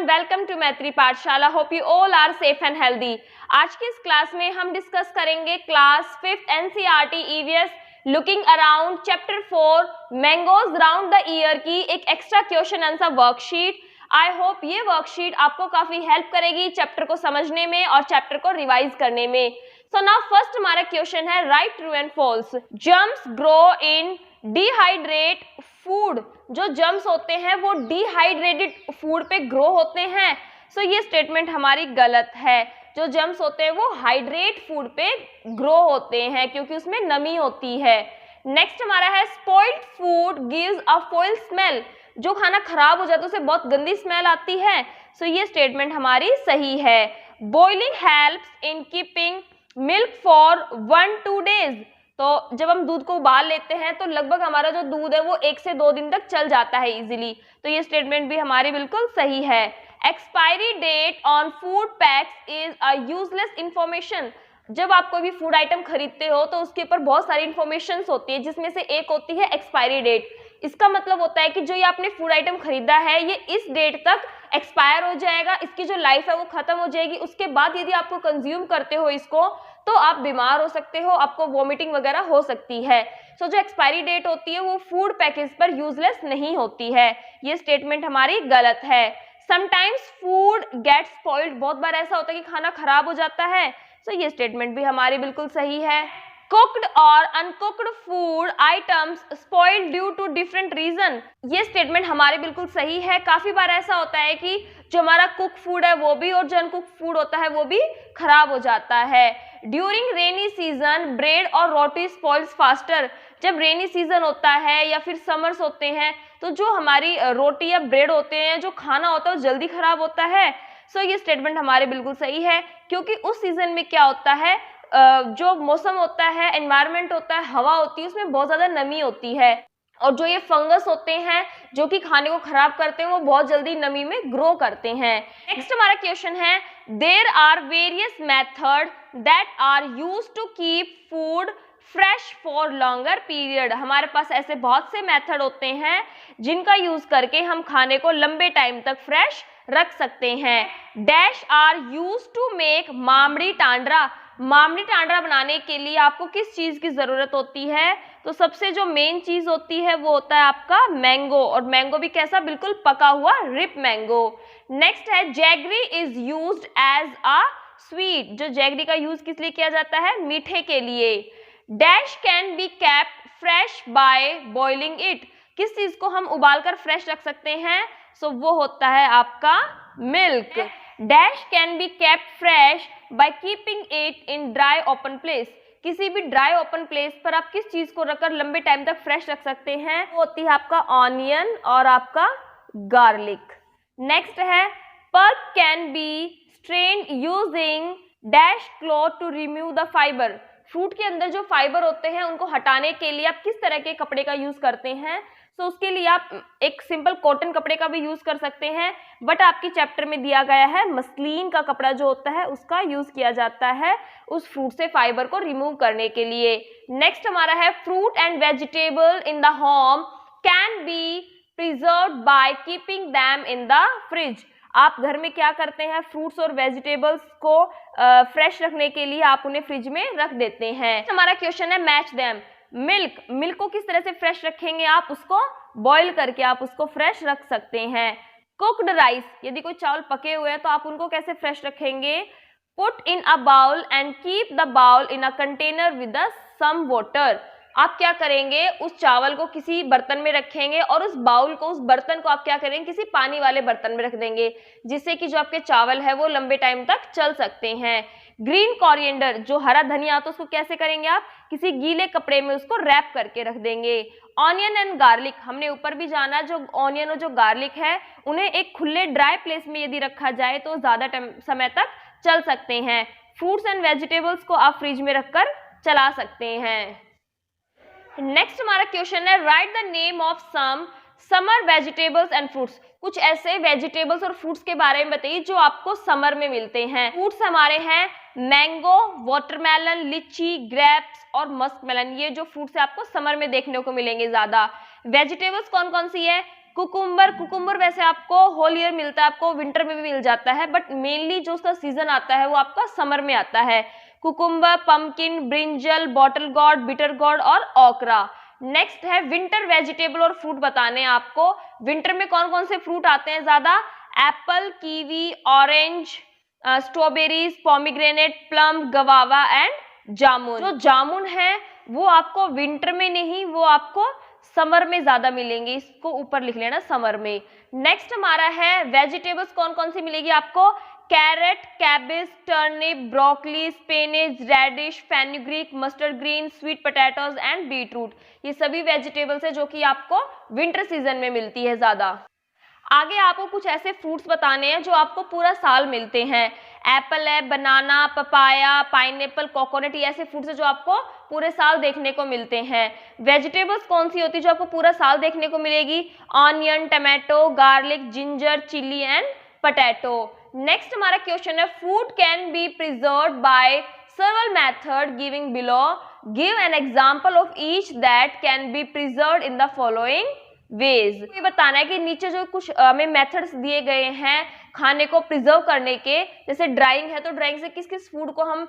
Welcome to Maitri Pathshala. Hope you all are safe and healthy. आज की इस क्लास में हम डिस्कस करेंगे class 5th NCERT EVS looking around chapter 4 mangoes round the year की एक extra question answer worksheet. I hope ये worksheet आपको काफी हेल्प करेगी चैप्टर को समझने में और चैप्टर को रिवाइज करने में। सो नाउ फर्स्ट हमारा क्वेश्चन है write true and false. Germs grow in dehydrate food. जो जर्म्स होते हैं वो डिहाइड्रेटेड फूड पे ग्रो होते हैं। सो ये स्टेटमेंट हमारी गलत है। जो जर्म्स होते हैं वो हाइड्रेट फूड पे ग्रो होते हैं क्योंकि उसमें नमी होती है। नेक्स्ट हमारा है spoiled food gives a foul smell. जो खाना खराब हो जाता है उसे बहुत गंदी स्मेल आती है। सो ये स्टेटमेंट हमारी सही है। Boiling helps in keeping milk for 1-2 days। तो जब हम दूध को उबाल लेते हैं तो लगभग हमारा जो दूध है वो 1 से 2 दिन तक चल जाता है इजीली। तो ये स्टेटमेंट भी हमारी बिल्कुल सही है। Expiry date on food packs is a useless information. जब आप कोई भी फूड आइटम खरीदते हो तो उसके ऊपर बहुत सारी इंफॉर्मेशन होती है जिसमें से एक होती है एक्सपायरी डेट। इसका मतलब होता है कि जो ये आपने फूड आइटम खरीदा है ये इस डेट तक एक्सपायर हो जाएगा, इसकी जो लाइफ है वो खत्म हो जाएगी। उसके बाद यदि आपको कंज्यूम करते हो इसको तो आप बीमार हो सकते हो, आपको वॉमिटिंग वगैरह हो सकती है। सो जो एक्सपायरी डेट होती है वो फूड पैकेज पर यूजलेस नहीं होती है। ये स्टेटमेंट हमारी गलत है। Sometimes food gets spoiled. बहुत बार ऐसा होता है कि खाना खराब हो जाता है। सो ये स्टेटमेंट भी हमारी बिल्कुल सही है। कुक्ड और uncooked food items spoiled due to different reason. ये स्टेटमेंट हमारे बिल्कुल सही है। काफी बार ऐसा होता है कि जो हमारा कुक फूड है वो भी और जो अनकुक फूड होता है वो भी खराब हो जाता है। ड्यूरिंग रेनी सीजन ब्रेड और रोटी स्पॉइल्स फास्टर। जब रेनी सीजन होता है या फिर समर्स होते हैं तो जो हमारी रोटी या ब्रेड होते हैं, जो खाना होता है वो जल्दी खराब होता है। सो ये स्टेटमेंट हमारे बिल्कुल सही है क्योंकि उस सीजन में क्या होता है, जो मौसम होता है, एनवायरनमेंट होता है, हवा होती है, उसमें बहुत ज्यादा नमी होती है और जो ये फंगस होते हैं जो कि खाने को खराब करते हैं वो बहुत जल्दी नमी में ग्रो करते हैं। नेक्स्ट हमारा क्वेश्चन है there are various method that are used to keep food fresh for longer period. हमारे पास ऐसे बहुत से मेथड होते हैं जिनका यूज करके हम खाने को लंबे टाइम तक फ्रेश रख सकते हैं। These are used to make mamidi tandra. Mamidi tandra बनाने के लिए आपको किस चीज की जरूरत होती है? तो सबसे जो मेन चीज होती है वो होता है आपका मैंगो, और मैंगो भी कैसा, बिल्कुल पका हुआ रिप मैंगो। नेक्स्ट है jaggery is used as a sweet. जो जैगरी का यूज किस लिए किया जाता है? मीठे के लिए। Dash can be kept fresh by boiling it. किस चीज को हम उबालकर फ्रेश रख सकते हैं? सो वो होता है आपका milk. Dash can be kept fresh by keeping it in dry open place. किसी भी ड्राई ओपन प्लेस पर आप किस चीज को रखकर लंबे टाइम तक फ्रेश रख सकते हैं? वो होती है आपका ऑनियन और आपका गार्लिक। नेक्स्ट है pulp can be strained using dash cloth to remove the fibre. Fruit के अंदर जो फाइबर होते हैं उनको हटाने के लिए आप किस तरह के कपड़े का यूज करते हैं? तो उसके लिए आप एक सिंपल कॉटन कपड़े का भी यूज कर सकते हैं, बट आपकी चैप्टर में दिया गया है मसलिन का कपड़ा जो होता है उसका यूज किया जाता है उस फ्रूट से फाइबर को रिमूव करने के लिए। नेक्स्ट हमारा है fruit and vegetable in the home can be preserved by keeping them in the fridge. आप घर में क्या करते हैं? फ्रूट्स और वेजिटेबल्स को फ्रेश रखने के लिए आप उन्हें फ्रिज में रख देते हैं। हमारा क्वेश्चन है मैच देम। मिल्क को किस तरह से फ्रेश रखेंगे? आप उसको बॉईल करके आप उसको फ्रेश रख सकते हैं। कुक्ड राइस, यदि कोई चावल पके हुए हैं तो आप उनको कैसे फ्रेश रखेंगे? Put in a bowl and keep the bowl in a container with some water. आप क्या करेंगे? उस चावल को किसी बर्तन में रखेंगे और उस बाउल को, उस बर्तन को आप क्या करेंगे? किसी पानी वाले बर्तन में रख देंगे जिससे कि जो आपके चावल है वो लंबे टाइम तक चल सकते हैं। ग्रीन कोरिएंडर, जो हरा धनिया तो उसको कैसे करेंगे? आप किसी गीले कपड़े में उसको रैप करके रख देंगे। ऑनियन एंड गार्लिक, हमने ऊपर भी जाना, जो ऑनियन और जो गार्लिक है उन्हें एक खुले ड्राई प्लेस में यदि रखा जाए तो ज्यादा समय तक चल सकते हैं। फ्रूट्स एंड वेजिटेबल्स को आप फ्रिज में रखकर चला सकते हैं। नेक्स्ट हमारा क्वेश्चन है write the name of some summer vegetables and fruits. कुछ ऐसे वेजिटेबल्स और फ्रूट्स के बारे में बताइए जो आपको समर में मिलते हैं। फ्रूट्स हमारे हैं मैंगो, वाटरमेलन, लीची, ग्रेप्स और मस्कमेलन। ये जो फ्रूट्स है आपको समर में देखने को मिलेंगे ज्यादा। वेजिटेबल्स कौन कौन सी है? कुकुम्बर वैसे आपको होल ईयर मिलता है, आपको विंटर में भी मिल जाता है, बट मेनली जो उसका सीजन आता है वो आपका समर में आता है। Cucumber, pumpkin, brinjal, bottle gourd, bitter gourd और ओकरा। नेक्स्ट है विंटर वेजिटेबल और फ्रूट बताने हैं आपको। विंटर में कौन कौन से फ्रूट आते हैं ज्यादा? Apple, kiwi, orange, strawberries, pomegranate, plum, guava and jamun. जो जामुन है वो आपको विंटर में नहीं, वो आपको समर में ज्यादा मिलेंगे, इसको ऊपर लिख लेना समर में। नेक्स्ट हमारा है वेजिटेबल्स कौन कौन सी मिलेगी आपको? Carrot, cabbage, turnip, broccoli, spinach, radish, fenugreek, mustard green, sweet potatoes and beetroot. ये सभी वेजिटेबल्स है जो कि आपको विंटर सीजन में मिलती है ज्यादा। आगे आपको कुछ ऐसे फ्रूट्स बताने हैं जो आपको पूरा साल मिलते हैं। एप्पल है, बनाना, पपाया, पाइनएप्पल, कोकोनट, ये ऐसे फ्रूट्स है जो आपको पूरे साल देखने को मिलते हैं। वेजिटेबल्स कौन सी होती है जो आपको पूरा साल देखने को मिलेगी? Onion, tomato, garlic, ginger, chilli and potato. Next हमारा क्वेश्चन है food can be preserved by several method giving below, give an example of each that can be preserved in the following ways। ये बताना है कि नीचे जो कुछ हमें मेथड्स दिए गए हैं खाने को प्रिजर्व करने के, जैसे ड्राइंग है तो ड्राइंग से किस किस फूड को हम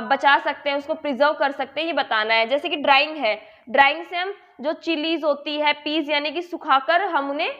बचा सकते हैं, उसको प्रिजर्व कर सकते हैं, ये बताना है। जैसे कि ड्राइंग है, ड्राइंग से हम जो चिलीज होती है, पीस यानी कि सुखाकर हम उन्हें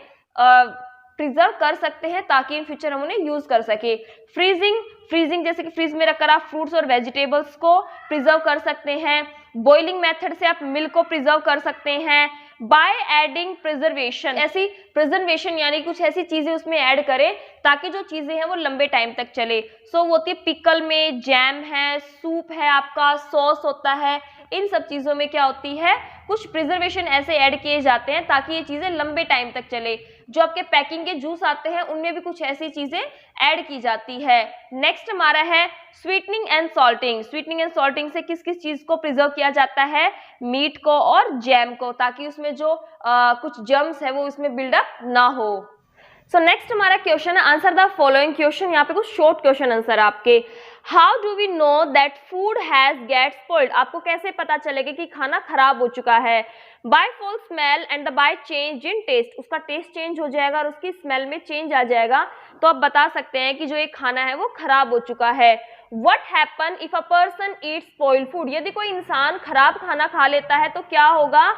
प्रिजर्व कर सकते हैं ताकि इन फ्यूचर हम उन्हें यूज कर सके। फ्रीजिंग जैसे कि फ्रीज में रखकर आप फ्रूट्स और वेजिटेबल्स को प्रिजर्व कर सकते हैं। बॉइलिंग मेथड से आप मिल्क को प्रिजर्व कर सकते हैं। बाय एडिंग प्रिजर्वेशन, ऐसी प्रिजर्वेशन यानी कुछ ऐसी चीजें उसमें ऐड करें ताकि जो चीजें हैं वो लंबे टाइम तक चले। सो वो होती है पिकल में, जैम है, सूप है, आपका सॉस होता है, इन सब चीजों में क्या होती है, कुछ प्रिजर्वेशन ऐसे ऐड किए जाते हैं ताकि ये चीजें लंबे टाइम तक चले। जो आपके पैकिंग के जूस आते हैं उनमें भी कुछ ऐसी चीजें ऐड की जाती है। नेक्स्ट हमारा है sweetening and salting. Sweetening and salting से किस किस चीज को प्रिजर्व किया जाता है? मीट को और जैम को, ताकि उसमें जो कुछ जर्म्स है वो उसमें बिल्डअप ना हो। सो नेक्स्ट हमारा क्वेश्चन है आंसर द फॉलोइंग क्वेश्चन। यहाँ पे कुछ शॉर्ट क्वेश्चन आंसर आपके। How do we know that food has get spoiled? आपको कैसे पता चलेगा कि खाना खराब हो चुका है? By foul smell and the by change in taste, उसका टेस्ट चेंज हो जाएगा और उसकी स्मेल में चेंज आ जाएगा, तो आप बता सकते हैं कि जो ये खाना है वो खराब हो चुका है। What happen if a person eats spoiled food? यदि कोई इंसान खराब खाना खा लेता है तो क्या होगा?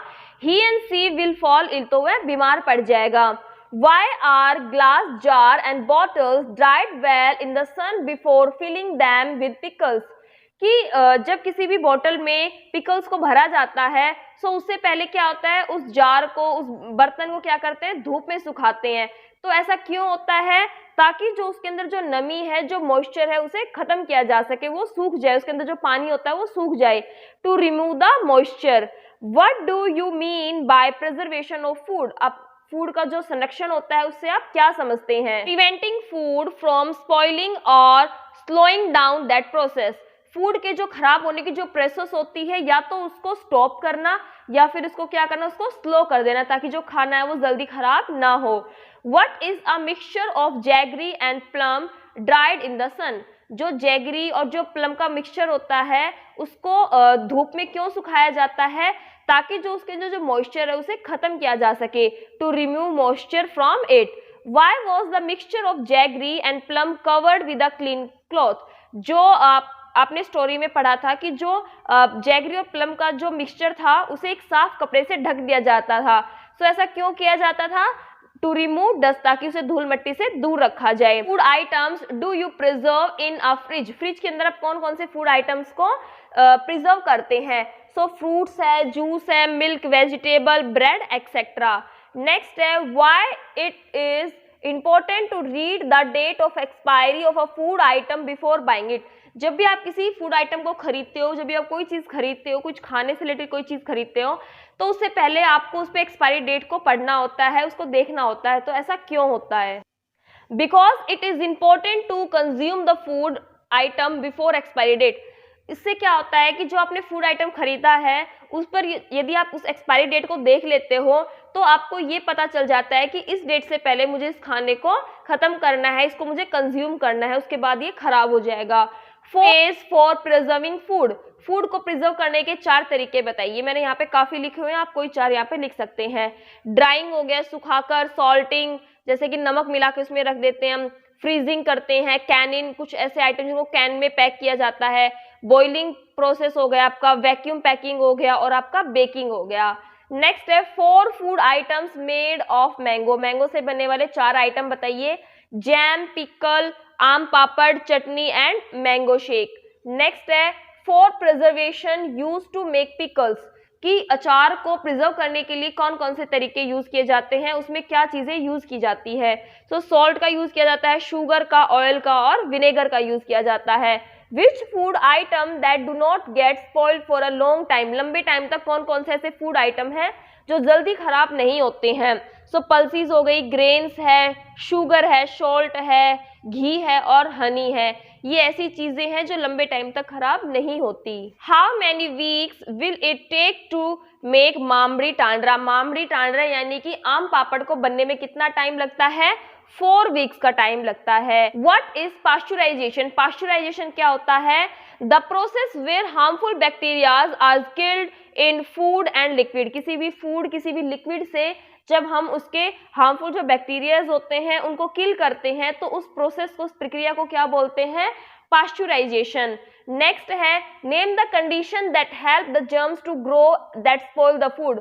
He and she will fall ill, तो वह बीमार पड़ जाएगा। Why are glass jar and bottles dried well in the sun before filling them with pickles? कि जब किसी भी बोतल में पिकल्स को भरा जाता है तो उससे पहले क्या होता है, उस जार को, उस बर्तन को क्या करते हैं, धूप में सुखाते हैं। तो ऐसा क्यों होता है? ताकि जो उसके अंदर जो नमी है, जो मॉइस्चर है, उसे खत्म किया जा सके, वो सूख जाए, उसके अंदर जो पानी होता है वो सूख जाए, to remove the moisture. What do you mean by preservation of food? अब फूड का जो संरक्षण होता है उससे आप क्या समझते हैं? प्रिवेंटिंग फूड फ्रॉम स्पॉइलिंग और slowing down that process. Food के जो खराब होने की जो प्रोसेस होती है, या तो उसको स्टॉप करना या फिर उसको क्या करना, उसको स्लो कर देना ताकि जो खाना है वो जल्दी खराब ना हो। What is a mixture of jaggery and plum dried in the sun? जो जैगरी और जो प्लम का मिक्सचर होता है उसको धूप में क्यों सुखाया जाता है? ताकि जो उसके जो मॉइस्चर है उसे खत्म किया जा सके, to remove moisture from it. Why was the mixture of jaggery and plum covered with a clean cloth? जो आपने स्टोरी में पढ़ा था कि जो जैगरी और प्लम का जो मिक्सचर था उसे एक साफ कपड़े से ढक दिया जाता था। तो ऐसा क्यों किया जाता था? टू रिमूव डस्ट, ताकि उसे धूल मिट्टी से दूर रखा जाए। Food items do you preserve in a fridge? Fridge के अंदर आप कौन कौन से फूड आइटम्स को प्रिजर्व करते हैं? सो फ्रूट्स है, जूस है, milk, vegetable, bread etcetera. Next है why it is important to read the date of expiry of a food item before buying it? जब भी आप किसी फूड आइटम को खरीदते हो, जब भी आप कोई चीज खरीदते हो, कुछ खाने से रिलेटेड कोई चीज खरीदते हो, तो उससे पहले आपको उस पर एक्सपायरी डेट को पढ़ना होता है, उसको देखना होता है। तो ऐसा क्यों होता है? Because it is important to consume the food item before expiry date. इससे क्या होता है कि जो आपने फूड आइटम खरीदा है उस पर यदि आप उस एक्सपायरी डेट को देख लेते हो तो आपको ये पता चल जाता है कि इस डेट से पहले मुझे इस खाने को खत्म करना है, इसको मुझे कंज्यूम करना है, उसके बाद ये खराब हो जाएगा। Phase for preserving food, food को प्रिजर्व करने के 4 तरीके बताइए। मैंने यहाँ पे काफी लिखे हुए हैं, आप कोई 4 यहाँ पे लिख सकते हैं। ड्राइंग हो गया, सुखाकर, सॉल्टिंग जैसे कि नमक मिला के उसमें रख देते हैं हम, फ्रीजिंग करते हैं, कैनिंग कुछ ऐसे आइटम जिनको कैन में पैक किया जाता है, बॉइलिंग प्रोसेस हो गया आपका, वैक्यूम पैकिंग हो गया और आपका बेकिंग हो गया। नेक्स्ट है 4 food items made of mango, mango से बनने वाले 4 आइटम बताइए। जैम, पिकल, आम papad, chutney and mango shake. Next है for preservation use to make pickles, कि अचार को प्रिजर्व करने के लिए कौन कौन से तरीके यूज किए जाते हैं, उसमें क्या चीजें यूज की जाती है। तो सॉल्ट का यूज किया जाता है, शुगर का, ऑयल का और विनेगर का यूज किया जाता है। Which food item that do not gate spoiled for a long time, लंबे टाइम तक कौन कौन से ऐसे फूड आइटम हैं जो जल्दी खराब नहीं होते हैं। सो पल्सीज हो गई, ग्रेन्स है, शुगर है, सॉल्ट है, घी है और हनी है, ये ऐसी चीजें हैं जो लंबे टाइम तक खराब नहीं होती। How many weeks will it take to make mamidi tandra, mamidi tandra यानी कि आम पापड़ को बनने में कितना टाइम लगता है, 4 वीक्स का टाइम लगता है। व्हाट इज पास्चुराइजेशन, पास्चुराइजेशन क्या होता है, the process where harmful bacterias are killed in food and liquid, किसी भी फूड किसी भी लिक्विड से जब हम उसके हार्मफुल जो बैक्टीरियाज होते हैं उनको किल करते हैं तो उस प्रोसेस को, उस प्रक्रिया को क्या बोलते हैं, पास्चुराइजेशन। नेक्स्ट है name the condition that help the germs to grow that spoil the food,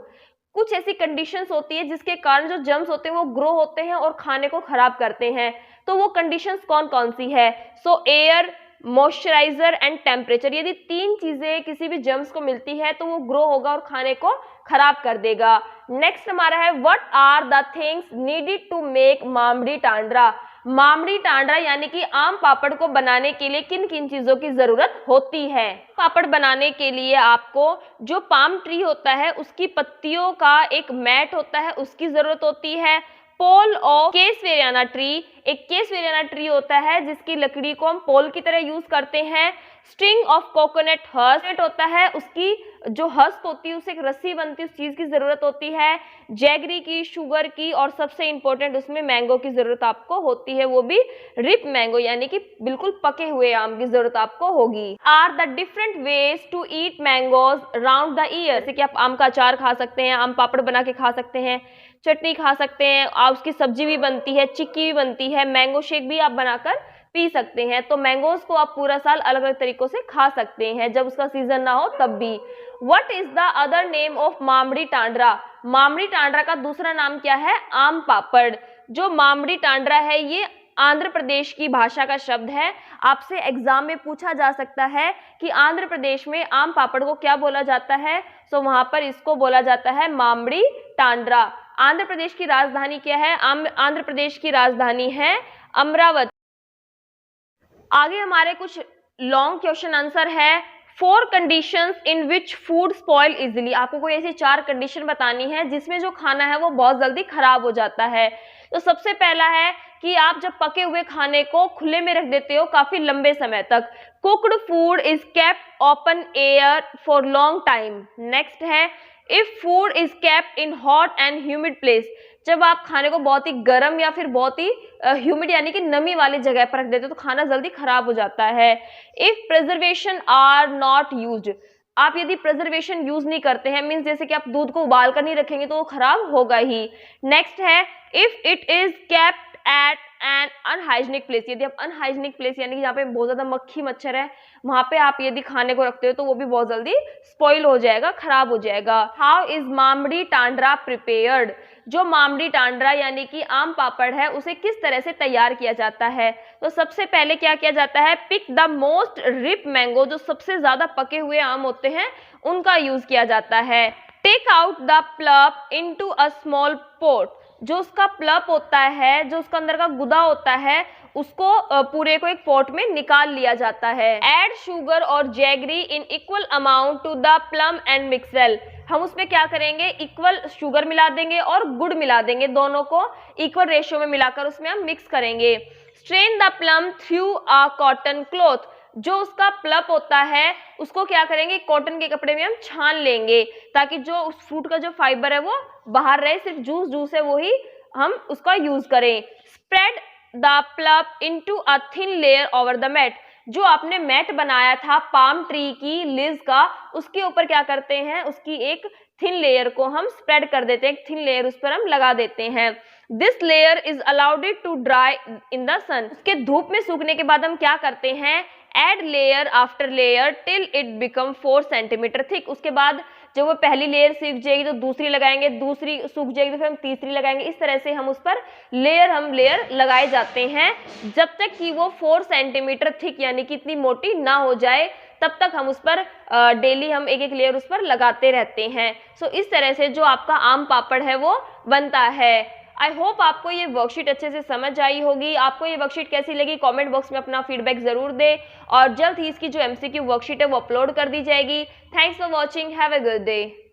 कुछ ऐसी कंडीशंस होती है जिसके कारण जो जर्म्स होते हैं वो ग्रो होते हैं और खाने को खराब करते हैं, तो वो कंडीशंस कौन कौन सी है। सो एयर, मॉइस्चराइजर एंड टेम्परेचर, यदि 3 चीजें किसी भी जर्म्स को मिलती है तो वो ग्रो होगा और खाने को खराब कर देगा। नेक्स्ट हमारा है what are the things needed to make mamidi tandra, mamidi tandra यानी कि आम पापड़ को बनाने के लिए किन किन चीजों की जरूरत होती है। पापड़ बनाने के लिए आपको जो पाम ट्री होता है उसकी पत्तियों का एक मैट होता है उसकी जरूरत होती है। पोल ऑफ केसवेरियाना ट्री, एक केसवेरियाना ट्री होता है जिसकी लकड़ी को हम पोल की तरह यूज करते हैं। स्ट्रिंग ऑफ कोकोनट हस्क होता है, उसकी जो हस्क होती है उससे एक रस्सी बनती है, उस चीज की जरूरत होती है। जैगरी की, शुगर की और सबसे इंपॉर्टेंट उसमें मैंगो की जरूरत आपको होती है, वो भी रिप मैंगो यानी कि बिल्कुल पके हुए आम की जरूरत आपको होगी। Are the different ways to eat mangoes round the year, जैसे कि आप आम का अचार खा सकते हैं, आम पापड़ बना के खा सकते हैं, चटनी खा सकते हैं, आप उसकी सब्जी भी बनती है, चिक्की भी बनती है, मैंगो शेक भी आप बनाकर पी सकते हैं। तो मैंगोज को आप पूरा साल अलग अलग तरीकों से खा सकते हैं, जब उसका सीजन ना हो तब भी। What is the other name of mamidi tandra, mamidi tandra का दूसरा नाम क्या है, आम पापड़। जो मामड़ी टांड्रा है ये आंध्र प्रदेश की भाषा का शब्द है, आपसे एग्जाम में पूछा जा सकता है कि आंध्र प्रदेश में आम पापड़ को क्या बोला जाता है, तो वहां पर इसको बोला जाता है मामड़ी टांड्रा। आंध्र प्रदेश की राजधानी क्या है, आंध्र प्रदेश की राजधानी है अमरावती। आगे हमारे कुछ लॉन्ग क्वेश्चन आंसर है। 4 conditions in which food spoil easily, आपको कोई ऐसी 4 कंडीशन बतानी है जिसमें जो खाना है वो बहुत जल्दी खराब हो जाता है। तो सबसे पहला है कि आप जब पके हुए खाने को खुले में रख देते हो काफी लंबे समय तक, cooked food is kept open air for long time. Next है if food is kept in hot and humid place, जब आप खाने को बहुत ही गर्म या फिर बहुत ही ह्यूमिड यानी कि नमी वाली जगह पर रख देते हो तो खाना जल्दी खराब हो जाता है। If preservation are not used, आप यदि प्रिजर्वेशन यूज नहीं करते हैं, मीन्स जैसे कि आप दूध को उबाल कर नहीं रखेंगे तो वो खराब होगा ही। नेक्स्ट है if it is kept at an unhygienic place, यदि आप अनहाइजीनिक प्लेस यानी कि जहाँ पे बहुत ज्यादा मक्खी मच्छर है वहां पे आप यदि खाने को रखते हो तो वो भी बहुत जल्दी स्पॉइल हो जाएगा, खराब हो जाएगा। हाउ इज मामड़ी टांड्रा प्रिपेयर्ड, जो मामड़ी टांड्रा यानी कि आम पापड़ है उसे किस तरह से तैयार किया जाता है। तो सबसे पहले क्या किया जाता है, pick the most ripe mango, जो सबसे ज्यादा पके हुए आम होते हैं उनका यूज किया जाता है। Take out the pulp into a small pot, जो उसका प्लप होता है, जो उसका अंदर का गुदा होता है उसको पूरे को एक पॉट में निकाल लिया जाता है। ऐड शुगर और jaggery in equal amount to the plum and mix well, हम उसमें क्या करेंगे, इक्वल शुगर मिला देंगे और गुड़ मिला देंगे, दोनों को इक्वल रेशियो में मिलाकर उसमें हम मिक्स करेंगे। Strain the plum through a cotton cloth, जो उसका प्लप होता है उसको क्या करेंगे, कॉटन के कपड़े में हम छान लेंगे ताकि जो उस फ्रूट का जो फाइबर है वो बाहर रहे, सिर्फ जूस है वो ही हम उसका यूज करें। Spread the pulp into a thin layer over the mat, जो आपने मैट बनाया था पाम ट्री की लीव्स का, उसके ऊपर क्या करते हैं, उसकी एक थिन लेयर को हम स्प्रेड कर देते हैं, एक थिन लेयर उस पर हम लगा देते हैं। This layer is allowed to dry in the sun. उसके धूप में सूखने के बाद हम क्या करते हैं, add layer after layer till it become 4 centimetre thick. उसके बाद जब वो पहली लेयर सूख जाएगी तो दूसरी लगाएंगे, दूसरी सूख जाएगी तो फिर हम तीसरी लगाएंगे। इस तरह से हम उस पर लेयर लगाए जाते हैं जब तक कि वो 4 सेंटीमीटर थिक यानी कि इतनी मोटी ना हो जाए, तब तक हम उस पर डेली हम एक एक लेयर उस पर लगाते रहते हैं। सो इस तरह से जो आपका आम पापड़ है वो बनता है। आई होप आपको ये वर्कशीट अच्छे से समझ आई होगी। आपको ये वर्कशीट कैसी लगी कमेंट बॉक्स में अपना फीडबैक जरूर दें, और जल्द ही इसकी जो MCQ वर्कशीट है वो अपलोड कर दी जाएगी। Thanks for watching, have a good day.